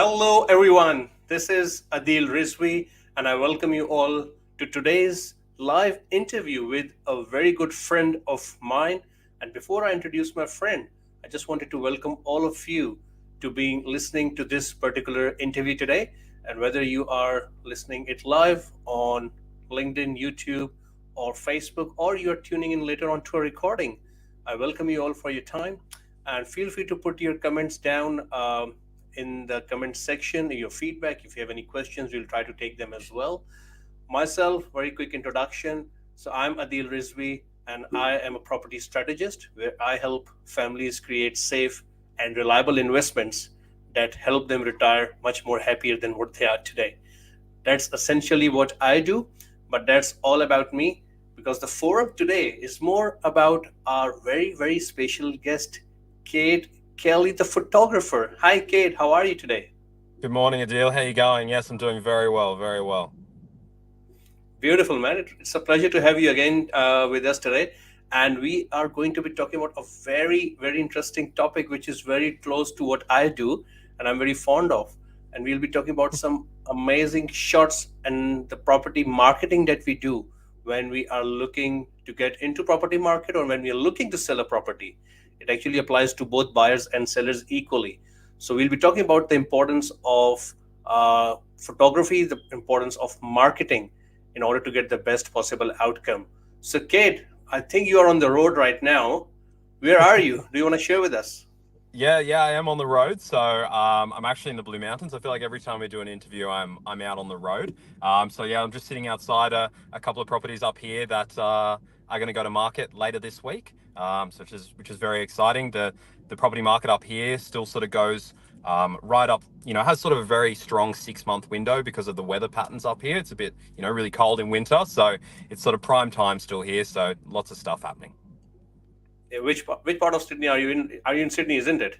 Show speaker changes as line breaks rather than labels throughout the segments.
Hello, everyone. This is Adeel Rizvi, and I welcome you all to today's live interview with a very good friend of mine. And before I introduce my friend, I just wanted to welcome all of you to being listening to this particular interview today. And whether you are listening it live on LinkedIn, YouTube, or Facebook, or you are tuning in later on to a recording, I welcome you all for your time. And feel free to put your comments down. In the comment section, your feedback. If you have any questions, we'll try to take them as well. Myself, very quick introduction. So I'm Adil Rizvi, and I am a property strategist where I help families create safe and reliable investments that help them retire much more happier than what they are today. That's essentially what I do, but that's all about me because the forum today is more about our very, very special guest, Kate Kelly, the photographer. Hi, Kate. How are you today?
Good morning, Adeel. How you going? Yes, I'm doing very well, very well.
Beautiful, man. It's a pleasure to have you again with us today. And we are going to be talking about a very, very interesting topic, which is very close to what I do and I'm very fond of. And we'll be talking about some amazing shots and the property marketing that we do when we are looking to get into property market or when we are looking to sell a property. It actually applies to both buyers and sellers equally. So we'll be talking about the importance of photography, the importance of marketing in order to get the best possible outcome. So, Kate, I think you are on the road right now. Where are you? Do you want to share with us?
Yeah, I am on the road. So I'm actually in the Blue Mountains. I feel like every time we do an interview, I'm out on the road. So yeah, I'm just sitting outside a couple of properties up here that are going to go to market later this week. So which is very exciting. The property market up here still sort of goes right up. Has sort of a very strong 6 month window because of the weather patterns up here. It's a bit really cold in winter, so it's sort of prime time still here. So lots of stuff happening.
Which part of Sydney are you in? Are you in Sydney? Isn't it?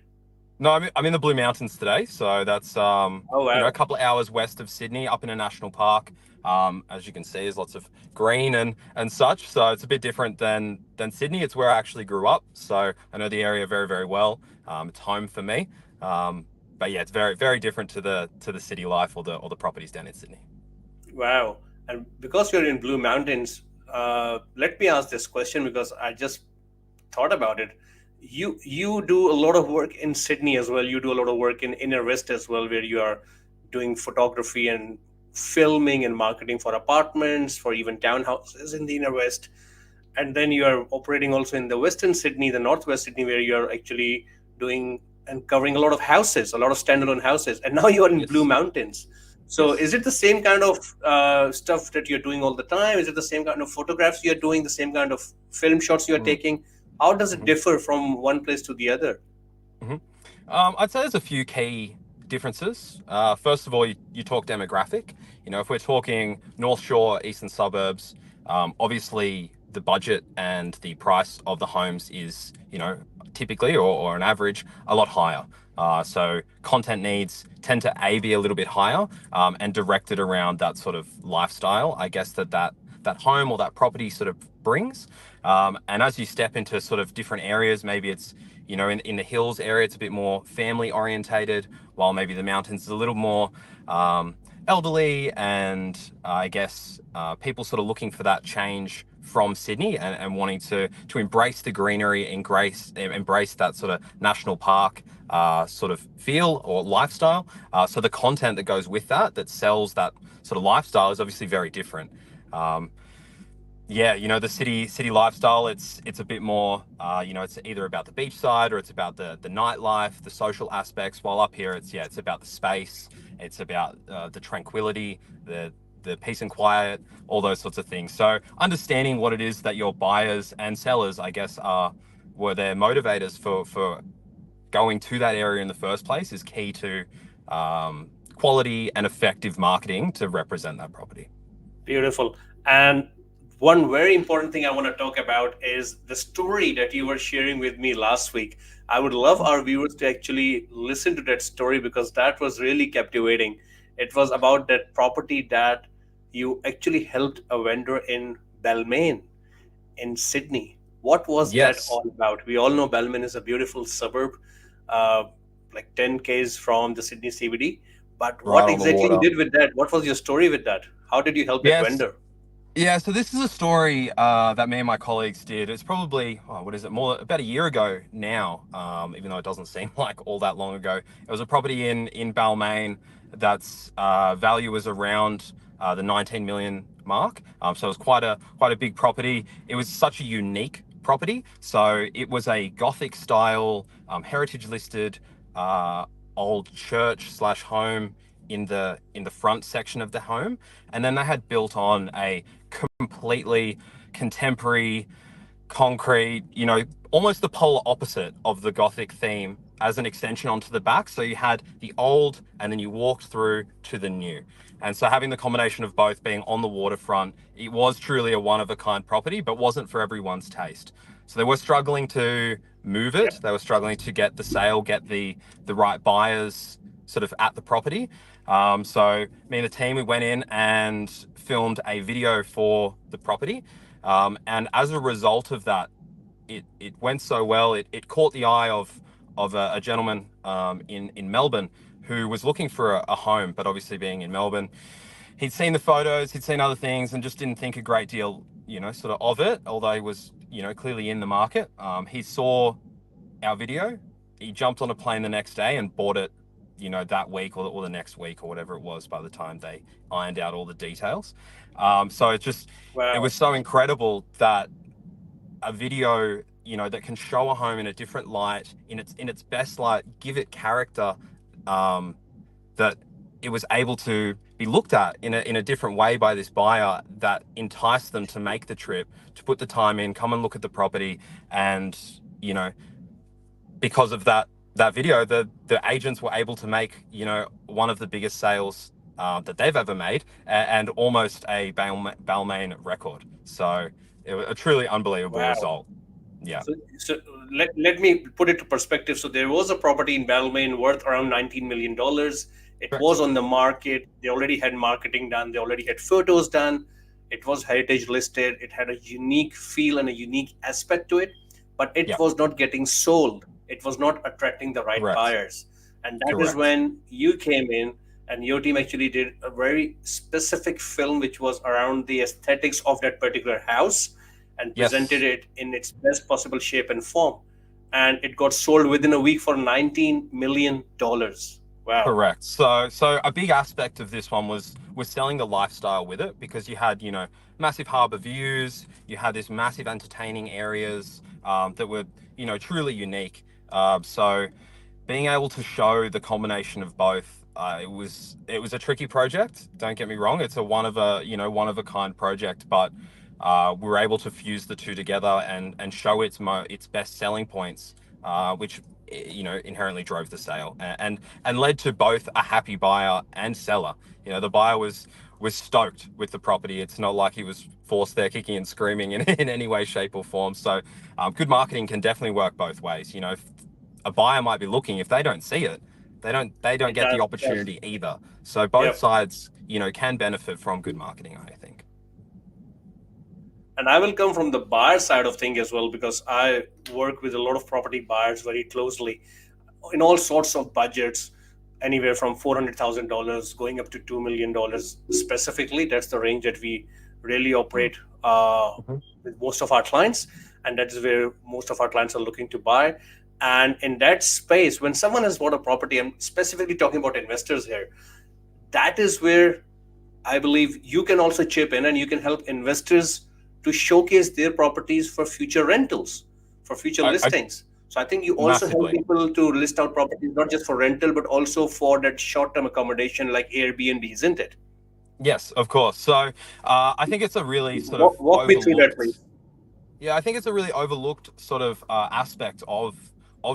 No, I'm in the Blue Mountains today, so that's
Oh
a
wow.
couple of hours west of Sydney, up in a national park. As you can see, there's lots of green and such, so it's a bit different than Sydney. It's where I actually grew up, so I know the area very, very well. It's home for me. But yeah, it's very, very different to the city life or the properties down in Sydney.
Wow. And because you're in Blue Mountains, let me ask this question because I just thought about it. You do a lot of work in Sydney as well. You do a lot of work in Inner West as well, where you are doing photography and filming and marketing for apartments, for even townhouses in the Inner West. And then you are operating also in the Western Sydney, the Northwest Sydney, where you are actually doing and covering a lot of houses, a lot of standalone houses. And now you are in Blue
Yes,
Mountains. So is
yes.
it the same kind of stuff that you're doing all the time? Is it the same kind of photographs you're doing, the same kind of film shots you're
Mm,
taking? How does it
mhm,
differ from one place to the other?
mhm. I'd say there's a few key differences. First of all, you talk demographic. If we're talking North Shore, eastern suburbs, obviously the budget and the price of the homes is, typically or an average, a lot higher. So content needs tend to be a little bit higher and directed around that sort of lifestyle, I guess that home or that property sort of brings. And as you step into sort of different areas, maybe it's in the hills area, it's a bit more family orientated, while maybe the mountains is a little more elderly and I guess people sort of looking for that change from Sydney and wanting to embrace the greenery, embrace that sort of national park sort of feel or lifestyle. So the content that goes with that sells that sort of lifestyle is obviously very different. Um, yeah, the city lifestyle. It's a bit more. It's either about the beachside or it's about the nightlife, the social aspects. While up here, it's about the space. It's about the tranquility, the peace and quiet, all those sorts of things. So understanding what it is that your buyers and sellers, I guess, were their motivators for going to that area in the first place is key to quality and effective marketing to represent that property.
Beautiful. And one very important thing I want to talk about is the story that you were sharing with me last week. I would love our viewers to actually listen to that story because that was really captivating. It was about that property that you actually helped a vendor in Balmain in Sydney. What was that
Yes.
all about? We all know Balmain is a beautiful suburb. Uh, like 10 k's from the Sydney CBD. But
Right
what
on the
exactly you
water.
did with that? What was your story with that? How did you help that
Yes.
vendor?
Yeah, so this is a story that me and my colleagues did. It's probably, oh, what is it, more about a year ago now, even though it doesn't seem like all that long ago. It was a property in Balmain that's value was around the 19 million mark. So it was quite a big property. It was such a unique property. So it was a Gothic style, heritage listed uh, old church slash home in the front section of the home, and then they had built on a completely contemporary concrete, almost the polar opposite of the Gothic theme as an extension onto the back. So you had the old and then you walked through to the new. And so having the combination of both being on the waterfront, it was truly a one of a kind property, but wasn't for everyone's taste. So they were struggling to move
Yeah.
it. They were struggling to get the sale, get the right buyers sort of at the property. So me and the team, we went in and filmed a video for the property. And as a result of that, it went so well. It caught the eye of a gentleman in Melbourne who was looking for a home, but obviously being in Melbourne, he'd seen the photos, he'd seen other things, and just didn't think a great deal, sort of it. Although he was, clearly in the market. He saw our video. He jumped on a plane the next day and bought it, that week or the next week or whatever it was by the time they ironed out all the details. So it
Wow.
was so incredible that a video, that can show a home in a different light, in its best light, give it character, um, that it was able to be looked at in a different way by this buyer that enticed them to make the trip, to put the time in, come and look at the property, and you know because of that video, the agents were able to make one of the biggest sales that they've ever made, and almost a Balmain record. So it was a truly unbelievable
Wow.
result. Yeah.
So let me put it to perspective. So there was a property in Balmain worth around $19 million. It
Correct.
was on the market. They already had marketing done. They already had photos done. It was heritage listed. It had a unique feel and a unique aspect to it, but it
Yeah.
was not getting sold. It was not attracting the right
Correct.
buyers. And that is
Correct.
when you came in and your team actually did a very specific film, which was around the aesthetics of that particular house and presented
Yes.
it in its best possible shape and form. And it got sold within a week for $19 million. Wow.
Correct. So a big aspect of this one was selling the lifestyle with it, because you had, massive harbour views, you had this massive entertaining areas that were, truly unique. So being able to show the combination of both, it was a tricky project. Don't get me wrong; it's a one of a kind project, but we were able to fuse the two together and show its best selling points, which inherently drove the sale, and led to both a happy buyer and seller. The buyer was stoked with the property. It's not like he was forced there kicking and screaming in any way, shape, or form. So good marketing can definitely work both ways. If a buyer might be looking, if they don't see it, they don't
It
get the
does. It does.
opportunity either. So both
Yep.
sides, can benefit from good marketing, I think.
And I will come from the buyer side of thing as well, because I work with a lot of property buyers very closely in all sorts of budgets, anywhere from $400,000 going up to $2 million specifically. That's the range that we really operate
Mhm.
with most of our clients, and that is where most of our clients are looking to buy. And in that space, when someone has bought a property, I'm specifically talking about investors here, that is where I believe you can also chip in and you can help investors to showcase their properties for future rentals, for future
I
listings. So I think you also help
massively.
people to list out properties not just for rental but also for that short-term accommodation like Airbnb, isn't it?
Yes, of course. So I think it's a really sort of
Walk me through that,
overlooked.
please.
Yeah, I think it's a really overlooked sort of aspect of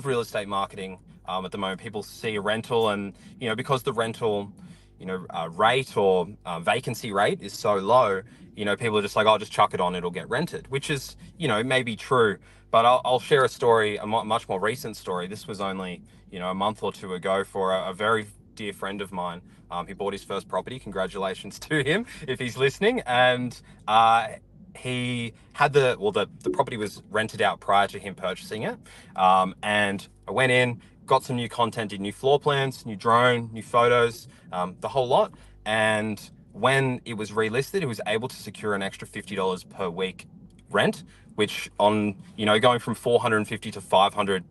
real estate marketing at the moment. People see a rental, and because the rental, rate or vacancy rate is so low, people are just like, "I'll just chuck it on; it'll get rented," which is, maybe true. But I'll share a story, a much more recent story. This was only, a month or two ago for a very dear friend of mine. He bought his first property. Congratulations to him if he's listening. And he had the property was rented out prior to him purchasing it. And I went in, got some new content, did new floor plans, new drone, new photos, the whole lot. And when it was relisted, it was able to secure an extra $50 per week rent, which on, going from 450 to 500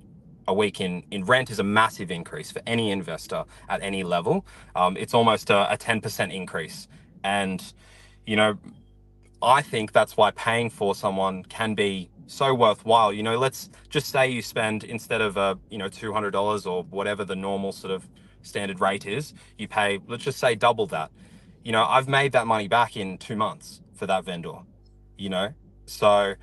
a week in rent is a massive increase for any investor at any level. It's almost a 10% increase. And, you know, I think that's why paying for someone can be so worthwhile. Let's just say you spend, instead of $200 or whatever the normal sort of standard rate is, you pay, let's just say, double that. I've made that money back in 2 months for that vendor. you know so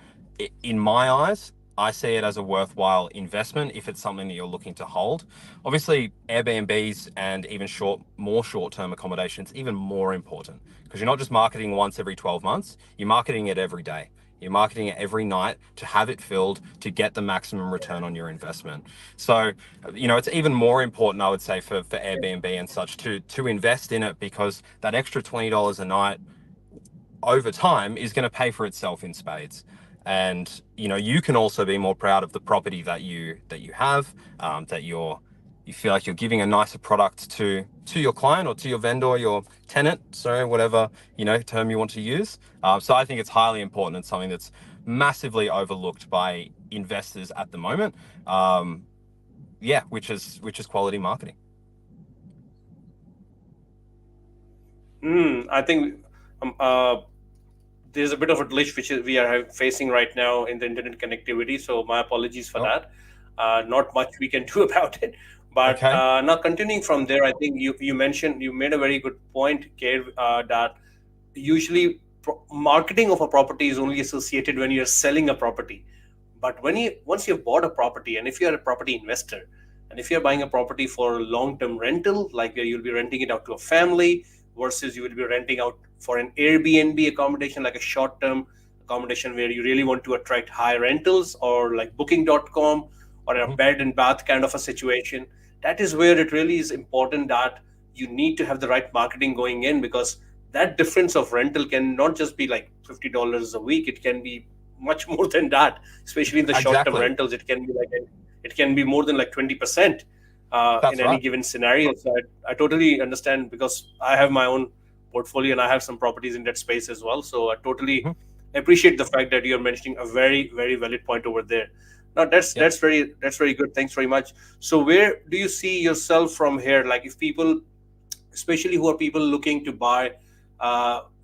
in my eyes, I see it as a worthwhile investment if it's something that you're looking to hold. Obviously, Airbnbs and even more short-term accommodations, even more important, because you're not just marketing once every 12 months, you're marketing it every day. You're marketing it every night to have it filled, to get the maximum return on your investment. So, it's even more important, I would say, for Airbnb and such to invest in it, because that extra $20 a night over time is going to pay for itself in spades. And you can also be more proud of the property that you have, that you feel like you're giving a nicer product to your client or to your vendor, your tenant, sorry, whatever term you want to use. So I think it's highly important and something that's massively overlooked by investors at the moment. Yeah, which is quality marketing.
I think um, uh, there's a bit of a glitch which we are facing right now in the internet connectivity. So my apologies for
Oh,
that. Not much we can do about it. But
okay.
now continuing from there, I think you made a very good point, Kate, that usually marketing of a property is only associated when you're selling a property. But once you've bought a property, and if you're a property investor, and if you're buying a property for long-term rental, like where you'll be renting it out to a family, versus you will be renting out for an Airbnb accommodation, like a short-term accommodation where you really want to attract high rentals, or like booking.com, or a
Mhm.
bed and bath kind of a situation, that is where it really is important that you need to have the right marketing going in, because that difference of rental can not just be like $50 a week. It can be much more than that, especially in the short term
Exactly.
rentals. It can be more than like 20% in
That's
any
right.
given scenario. So I totally understand, because I have my own portfolio and I have some properties in that space as well. So I totally
Mhm.
appreciate the fact that you're mentioning a very, very valid point over there. Now
Yep.
that's very good. Thanks very much. So where do you see yourself from here? Like, if people, especially who are people looking to buy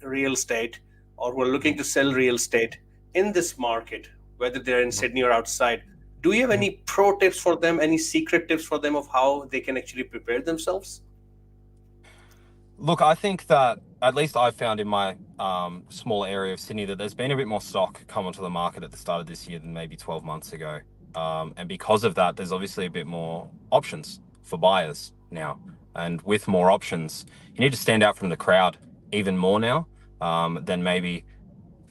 real estate, or who are looking
Mhm.
to sell real estate in this market, whether they're in
Mhm.
Sydney or outside, do you have
Mhm.
any pro tips for them, any secret tips for them of how they can actually prepare themselves?
Look, I think that at least I've found in my small area of Sydney that there's been a bit more stock come onto the market at the start of this year than maybe 12 months ago. And because of that, there's obviously a bit more options for buyers now. And with more options, you need to stand out from the crowd even more now, than maybe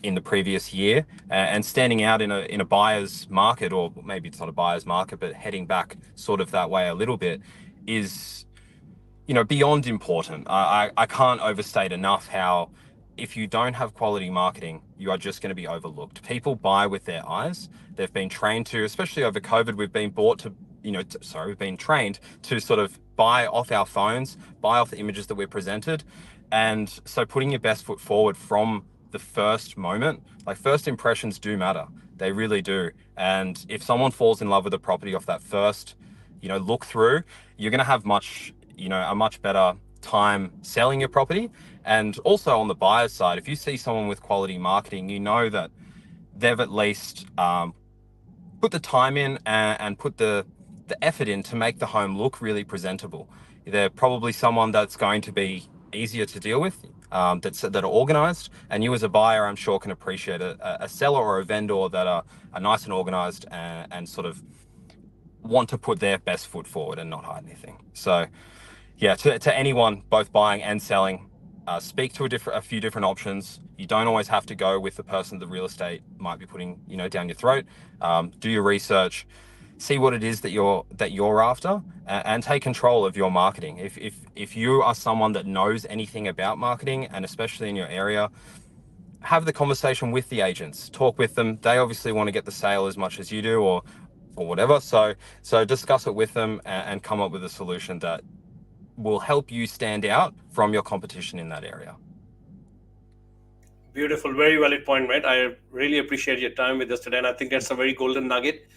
in the previous year. And standing out in a buyer's market, or maybe it's not a buyer's market, but heading back sort of that way a little bit, is beyond important. I can't overstate enough how, if you don't have quality marketing, you are just going to be overlooked. People buy with their eyes. They've been trained to, especially over COVID, we've been bought to, we've been trained to sort of buy off our phones, buy off the images that we're presented. And so putting your best foot forward from the first moment, like, first impressions do matter. They really do. And if someone falls in love with a property off that first, look through, you're going to have a much better time selling your property. And also on the buyer's side, if you see someone with quality marketing, you know that they've at least put the time in, and put the effort in to make the home look really presentable. They're probably someone that's going to be easier to deal with, that are organized. And you as a buyer, I'm sure, can appreciate a seller or a vendor that are nice and organized, and sort of want to put their best foot forward and not hide anything. So yeah, to anyone both buying and selling, speak to a few different options. You don't always have to go with the person the real estate might be putting down your throat. Do your research, see what it is that you're after, and take control of your marketing. If you are someone that knows anything about marketing, and especially in your area, have the conversation with the agents. Talk with them. They obviously want to get the sale as much as you do, or or whatever. So discuss it with them and come up with a solution that will help you stand out from your competition in that area.
Beautiful, very valid point, right? I really appreciate your time with us today, and I think that's a very golden nugget.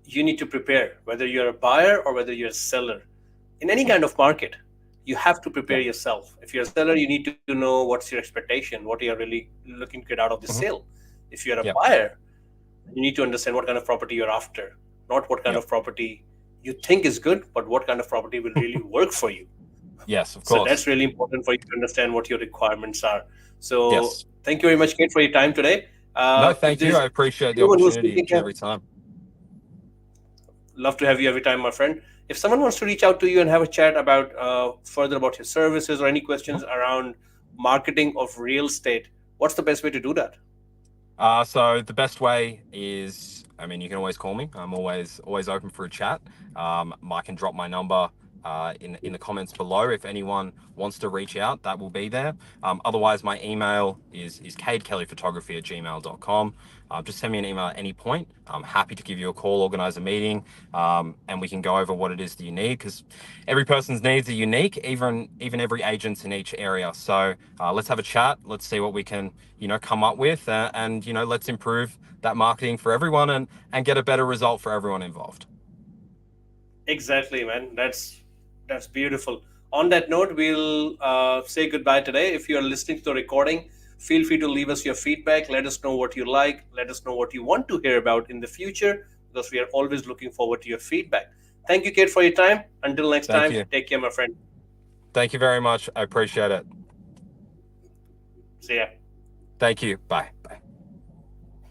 You need to prepare, whether you're a buyer or whether you're a seller. In any kind of market, you have to prepare
Yeah.
yourself. If you're a seller, you need to know what's your expectation, what you're really looking to get out of the
Hmm.
sale. If you're a
Yep.
buyer, you need to understand what kind of property you're after, not what kind
Yep.
of property you think is good, but what kind of property will really work for you.
Yes, of
So that's
course.
really important for you to understand what your requirements are. So
Yes.
thank you very much, Kate, for your time today.
No,
If
thank you.
there's
I appreciate the
anyone who's
opportunity
thinking,
each and every time.
love to have you every time, my friend. If someone wants to reach out to you and have a chat about further about your services or any questions
Mhm.
around marketing of real estate, what's the best way to do that?
So the best way is, I mean, you can always call me. I'm always open for a chat. I can drop my number in the comments below. If anyone wants to reach out, that will be there. Otherwise, my email is cadekellyphotography@gmail.com. Just send me an email at any point. I'm happy to give you a call, organize a meeting, and we can go over what it is that you need, because every person's needs are unique, even every agent's in each area. So let's have a chat. Let's see what we can come up with, and let's improve that marketing for everyone and get a better result for everyone involved.
Exactly, man. That's beautiful. On that note, we'll say goodbye today. If you are listening to the recording, feel free to leave us your feedback. Let us know what you like. Let us know what you want to hear about in the future, because we are always looking forward to your feedback. Thank you, Kate, for your time. Until next
Thank
time,
you.
take care, my friend.
Thank you very much. I appreciate it.
See ya.
Thank you. Bye. Bye.